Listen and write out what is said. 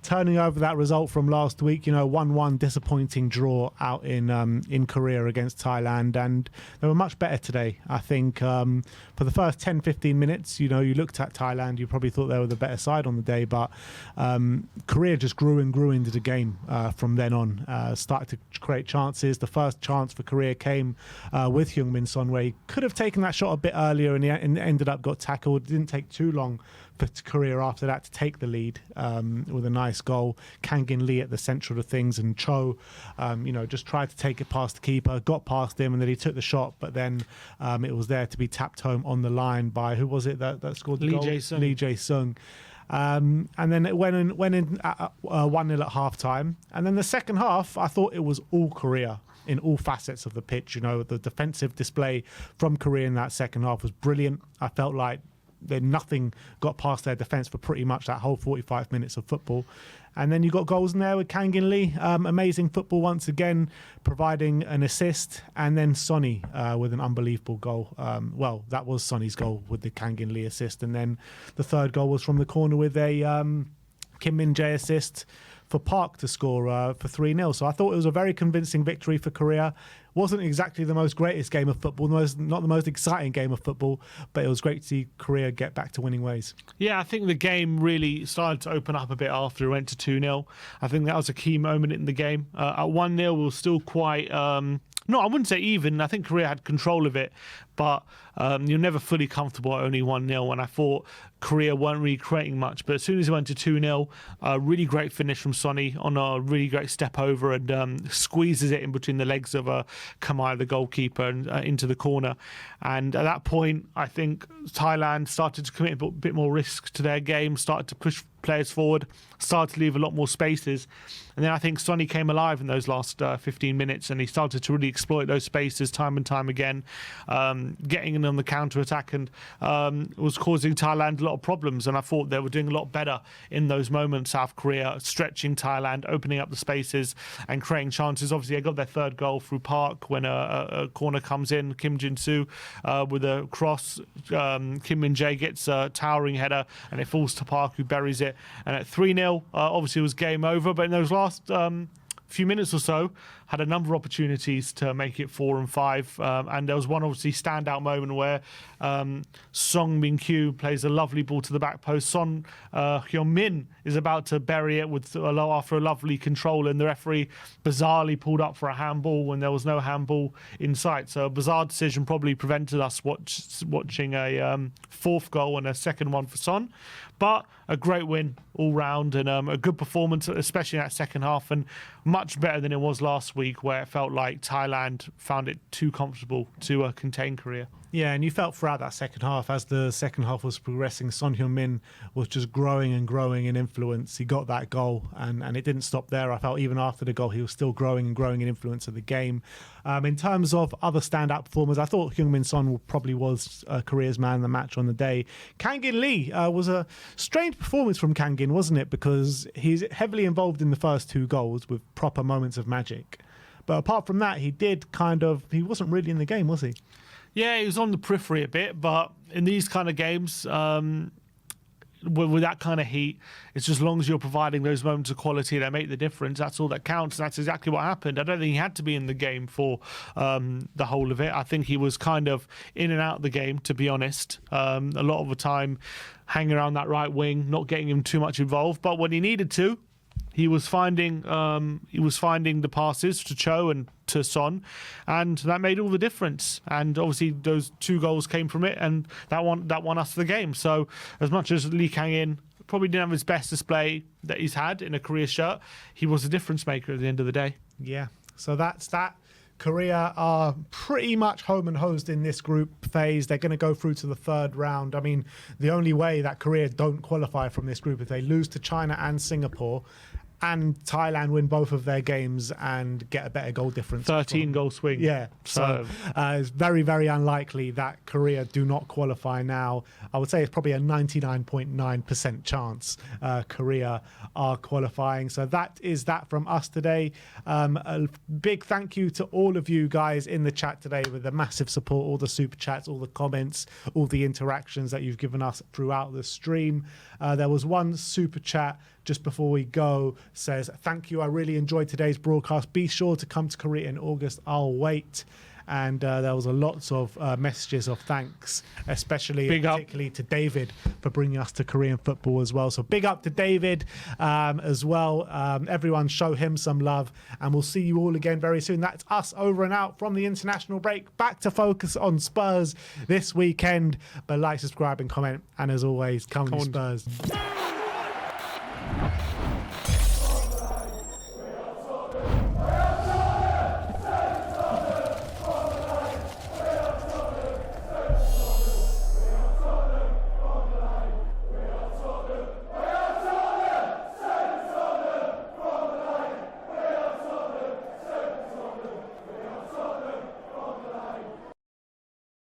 turning over that result from last week, 1-1 disappointing draw out in Korea against Thailand, and they were much better today. I think for the first 10-15 minutes, you looked at Thailand, you probably thought they were the better side on the day, but Korea just grew and grew into the game from then on. Started to create chances. The first chance for Korea came with Heung-min Son, where he could have taken that shot a bit earlier and he ended up got tackled. It didn't take too long for Korea after that to take the lead with a nice goal. Kangin Lee at the centre of things, and Cho, just tried to take it past the keeper, got past him, and then he took the shot, but then it was there to be tapped home on the line by, who was it that scored the goal? Lee Jae-sung. And then it went in at 1-0 at half-time. And then the second half, I thought it was all Korea in all facets of the pitch. The defensive display from Korea in that second half was brilliant. I felt like nothing got past their defence for pretty much that whole 45 minutes of football. And then you got goals in there with Kangin Lee. Amazing football once again, providing an assist. And then Sonny with an unbelievable goal. That was Sonny's goal with the Kangin Lee assist. And then the third goal was from the corner with a Kim Min-jae assist for Park to score for 3-0. So I thought it was a very convincing victory for Korea. Wasn't exactly the most greatest game of football, not the most exciting game of football, but it was great to see Korea get back to winning ways. Yeah, I think the game really started to open up a bit after it went to 2-0. I think that was a key moment in the game. At 1-0, we were still quite... No, I wouldn't say even. I think Korea had control of it, but you're never fully comfortable at only 1-0. And I thought Korea weren't really creating much. But as soon as it went to 2-0, a really great finish from Sonny on a really great step over and squeezes it in between the legs of Kamai, the goalkeeper, and into the corner. And at that point, I think Thailand started to commit a bit more risk to their game, started to push players forward, started to leave a lot more spaces. And then I think Sonny came alive in those last 15 minutes, and he started to really exploit those spaces time and time again, getting in on the counter-attack, and was causing Thailand a lot of problems. And I thought they were doing a lot better in those moments, South Korea, stretching Thailand, opening up the spaces and creating chances. Obviously, they got their third goal through Park when a corner comes in, Kim Jin-soo with a cross. Kim Min-jae gets a towering header, and it falls to Park, who buries it. And at 3-0, obviously it was game over, but in those last few minutes or so, had a number of opportunities to make it 4 and 5, and there was one obviously standout moment where Song Min-kyu plays a lovely ball to the back post. Son Hyun-min is about to bury it after a lovely control, and the referee bizarrely pulled up for a handball when there was no handball in sight. So a bizarre decision probably prevented us watching a fourth goal and a second one for Son. But a great win all round, and a good performance, especially in that second half, and much better than it was last week, where it felt like Thailand found it too comfortable to contain Korea. Yeah, and you felt throughout that second half, as the second half was progressing, Son Heung-min was just growing and growing in influence. He got that goal, and it didn't stop there. I felt even after the goal, he was still growing and growing in influence of the game. In terms of other standout performers, I thought Heung-min Son probably was Korea's man of the match on the day. Kangin Lee was a strange performance from Kangin, wasn't it? Because he's heavily involved in the first two goals with proper moments of magic. But apart from that, he wasn't really in the game, was he? Yeah, he was on the periphery a bit, but in these kind of games, with that kind of heat, it's just as long as you're providing those moments of quality that make the difference, that's all that counts. And that's exactly what happened. I don't think he had to be in the game for the whole of it. I think he was kind of in and out of the game, to be honest. A lot of the time hanging around that right wing, not getting him too much involved. But when he needed to, he was finding the passes to Cho and to Son, and that made all the difference. And obviously those two goals came from it, and that won us the game. So as much as Lee Kang-in probably didn't have his best display that he's had in a Korea shirt, he was a difference maker at the end of the day. Yeah, so that's that. Korea are pretty much home and hosed in this group phase. They're going to go through to the third round. I mean, the only way that Korea don't qualify from this group is they lose to China and Singapore, and Thailand win both of their games and get a better goal difference. 13 goal swing. Yeah. So it's very, very unlikely that Korea do not qualify now. I would say it's probably a 99.9% chance Korea are qualifying. So that is that from us today. A big thank you to all of you guys in the chat today with the massive support, all the super chats, all the comments, all the interactions that you've given us throughout the stream. There was one super chat just before we go, says, thank you. I really enjoyed today's broadcast. Be sure to come to Korea in August. I'll wait. And there was a lots of messages of thanks, especially particularly to David for bringing us to Korean football as well. So big up to David as well. Everyone show him some love, and we'll see you all again very soon. That's us over and out from the international break. Back to focus on Spurs this weekend. But like, subscribe and comment. And as always, come on Spurs.